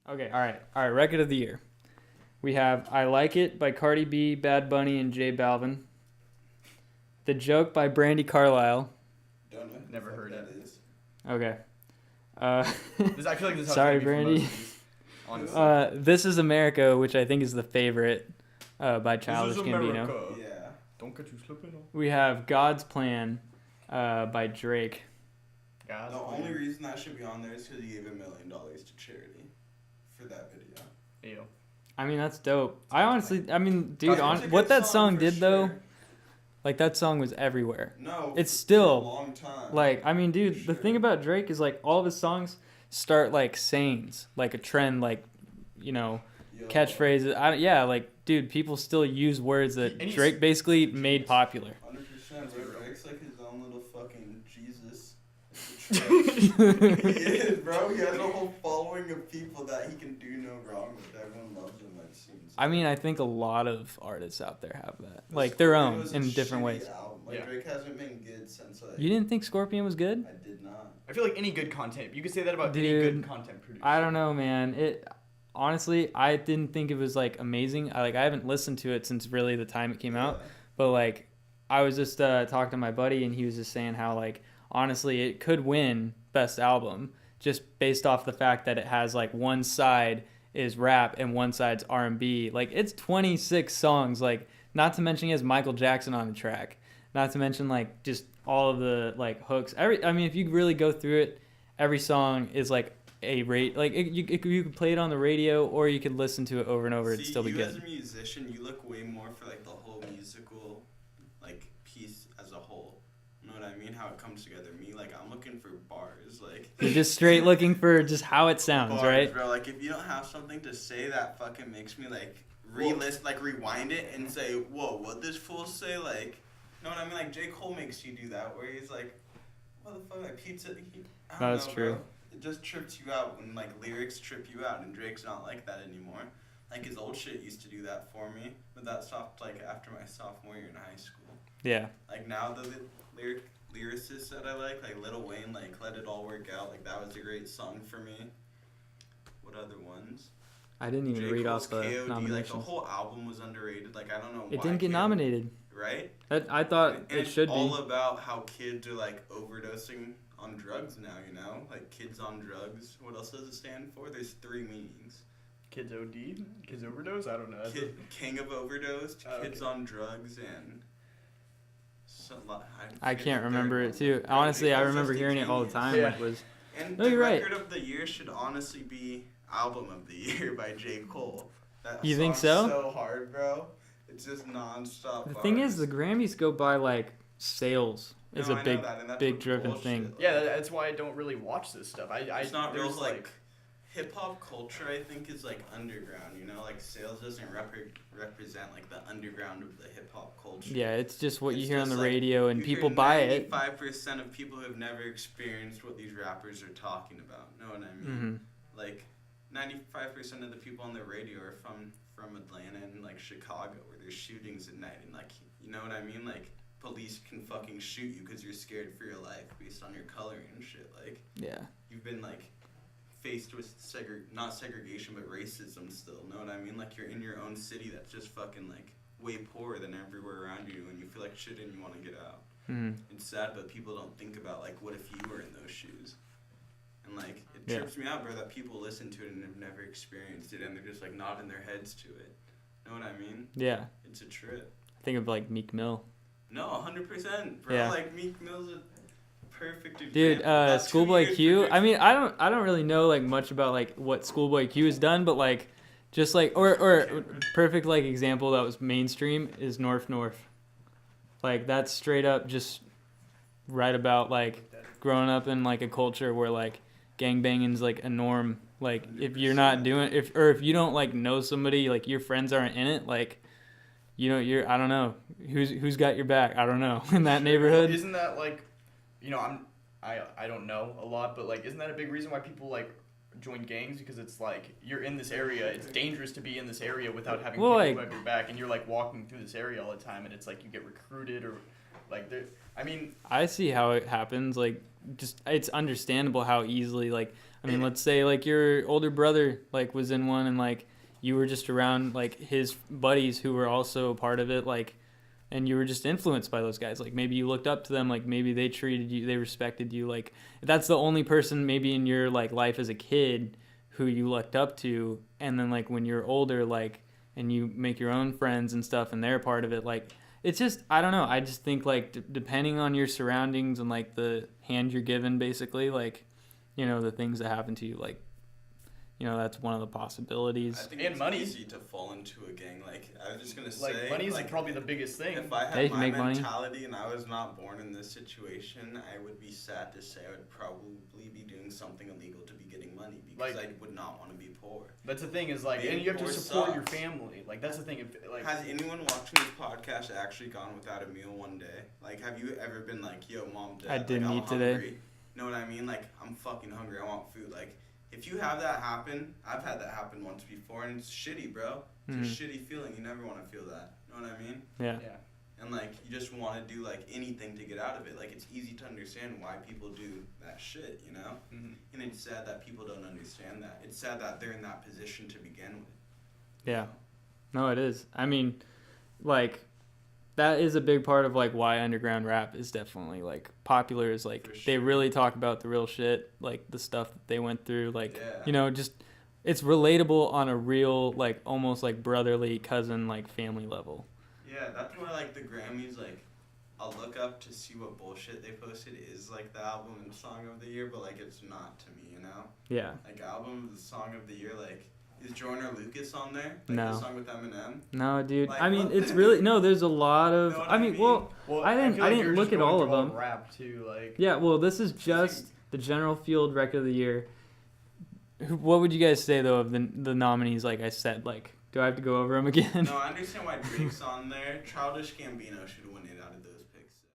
Okay, all right. Record of the year. We have "I Like It" by Cardi B, Bad Bunny, and J Balvin. "The Joke" by Brandy Carlisle. Don't know. Never heard that it. is. Okay. I feel like this is Sorry, how it's gonna be for Brandy. most of these, honestly. "This Is America," which I think is the favorite, by Childish Gambino. Yeah. Don't get you slipping. We have "God's Plan" by Drake. Guys, The only reason that should be on there is because he gave $1 million to charity for that video. Ew. I mean, that's dope. Dude, It's a what good that song for did though, sure. like that song was everywhere. No, It's for still, a long time. Like, I mean, dude, For the thing sure. about Drake is like all of his songs start like sayings, like a trend, like, Yo. catchphrases. Like, dude, people still use words that And he's- Drake basically made popular. 100%, bro. Drake's like his own little fucking Jesus. He is, bro. He has a whole following of people that he can do no wrong with. Everyone loves him, it seems. I mean, I think a lot of artists out there have that, But like their Scorpion own was a in different shitty ways. album. Like, Yeah. Drake hasn't been good since like. You didn't think Scorpion was good? I did not. I feel like any good content, you could say that about any Dude, good content producer. I don't know, man. Honestly, I didn't think it was like amazing. I haven't listened to it since really the time it came out. But like, I was just talking to my buddy, and he was just saying how like honestly it could win best album just based off the fact that it has like one side is rap and one side's R&B. Like, it's 26 songs. Like, not to mention he has Michael Jackson on the track. Not to mention like just all of the like hooks. If you really go through it, every song is like a rate. Like you could play it on the radio, or you could listen to it over and over. It'd still be you good. as a musician, you look way more for like the whole musical, like piece as a whole. You know what I mean? How it comes together. Me, like I'm looking for bars. Like You're just straight looking for just how it sounds, bars, right? bro. Like if you don't have something to say, that fucking makes me like rewind it and say, whoa, what this fool say? Like, you know what I mean? Like J. Cole makes you do that, where he's like, what the fuck, like pizza. I don't That's know, true. Bro. It just trips you out when like lyrics trip you out, and Drake's not like that anymore. Like his old shit used to do that for me, but that stopped like after my sophomore year in high school. Yeah. Like now the lyricists that I like Lil Wayne, like Let It All Work Out, like that was a great song for me. What other ones? I didn't even read off the KOD, nominations. like the whole album was underrated. Like I don't know why. It didn't get nominated. Right? I thought And it should it's all be. about how kids are like overdosing on drugs now, you know? Like kids on drugs. What else does it stand for? There's 3 meanings. Kids OD? Kids overdose? I don't know. King of overdose, Oh, kids okay. on drugs, and I can't remember it too. Honestly, I remember hearing it all the time. Yeah. It was. And No, the you're right. record of the year should honestly be Album of the Year by J. Cole. That You think song's so? so hard, bro. It's just nonstop. The thing is, the bars. Grammys go by like sales. Is No, a I know big, that, and that's big what driven bullshit, thing. like- Yeah, that's why I don't really watch this stuff. It's not real, there's, like hip hop culture. I think is like underground. You know, like sales doesn't represent like the underground of the hip hop culture. Yeah, it's just what you It's hear on the just, like, radio, and you people hear buy it. 95% of people who have never experienced what these rappers are talking about. Know what I mean? Hmm. Like 95% of the people on the radio are from Atlanta and like Chicago, where there's shootings at night, and like, you know what I mean? Like police can fucking shoot you because you're scared for your life based on your coloring and shit. Like Yeah. you've been like faced with not segregation but racism still. Know what I mean? Like you're in your own city that's just fucking like way poorer than everywhere around you, and you feel like shit and you want to get out. Hmm. It's sad, but people don't think about like what if you were in those shoes. And like it Yeah. trips me out, bro, that people listen to it and have never experienced it, and they're just like nodding their heads to it. Know what I mean? Yeah. It's a trip. Think of like Meek Mill. No, 100%, bro. Yeah. Like Meek Mill's a perfect example. Dude, About 2 Schoolboy years Q. for I mean, I don't really know like much about like what Schoolboy Q has done, but like just like or perfect like example that was mainstream is North North. Like that's straight up just right about like growing up in like a culture where like gangbanging's like a norm. Like if you're not doing if you don't like know somebody, like your friends aren't in it, like you know I don't know who's got your back. I don't know in that neighborhood. Isn't that like, you know, I don't know a lot, but like, isn't that a big reason why people like join gangs? Because it's like you're in this area, it's dangerous to be in this area without having people who have your back, and you're like walking through this area all the time, and it's like you get recruited or Like, I mean, I see how it happens. Like, just it's understandable how easily, like, I mean, let's say like your older brother like was in one and like you were just around like his buddies who were also part of it, like, and you were just influenced by those guys. Like maybe you looked up to them, like maybe they treated you, they respected you. Like that's the only person maybe in your like life as a kid who you looked up to, and then like when you're older, like, and you make your own friends and stuff and they're part of it, like it's just, I don't know, I just think like depending on your surroundings and like the hand you're given basically, like, you know, the things that happen to you, like, you know, that's one of the possibilities. I think And it's money. easy to fall into a gang. Like, I was just going to say... like, money is like, probably the biggest thing. If I Yeah, you had can my make money. mentality and I was not born in this situation, I would be sad to say I would probably be doing something illegal to be getting money because Like- I would not want to be poor. That's the thing is, like, Being and you have to poor support your sucks. family. Like, that's the thing. If, like, Has anyone watching this podcast actually gone without a meal one day? Like, have you ever been like, yo, mom, dad, I didn't like, I'm eat today. hungry. Know what I mean? Like, I'm fucking hungry. I want food. Like, if you have that happen, I've had that happen once before, and it's shitty, bro. It's a shitty feeling. You never want to feel that. Know what I mean? Yeah. And, like, you just want to do, like, anything to get out of it. Like, it's easy to understand why people do that shit, you know? Mhm. And it's sad that people don't understand that. It's sad that they're in that position to begin with. Yeah. No, it is. I mean, like, that is a big part of, like, why underground rap is definitely, like, popular is, like, For they sure. really talk about the real shit, like, the stuff that they went through, like, Yeah. you know, just, it's relatable on a real, like, almost, like, brotherly, cousin, like, family level. Yeah, that's why, like, the Grammys, like, I'll look up to see what bullshit they posted is, like, the album and song of the year, but, like, it's not to me, you know? Yeah. Like, album, the song of the year, like, is Joyner Lucas on there? Like, No. the song with Eminem? No, dude. Like, I mean, what? it's really, no, there's a lot of, Know what I mean, well, Well, I didn't- feel I like didn't you're look just at all going of through them. Rap too, like. yeah, well, this is just the general field record of the year. What would you guys say, though, of the nominees, like I said? Like, do I have to go over them again? No, I understand why Drake's on there. Childish Gambino should have won it out of those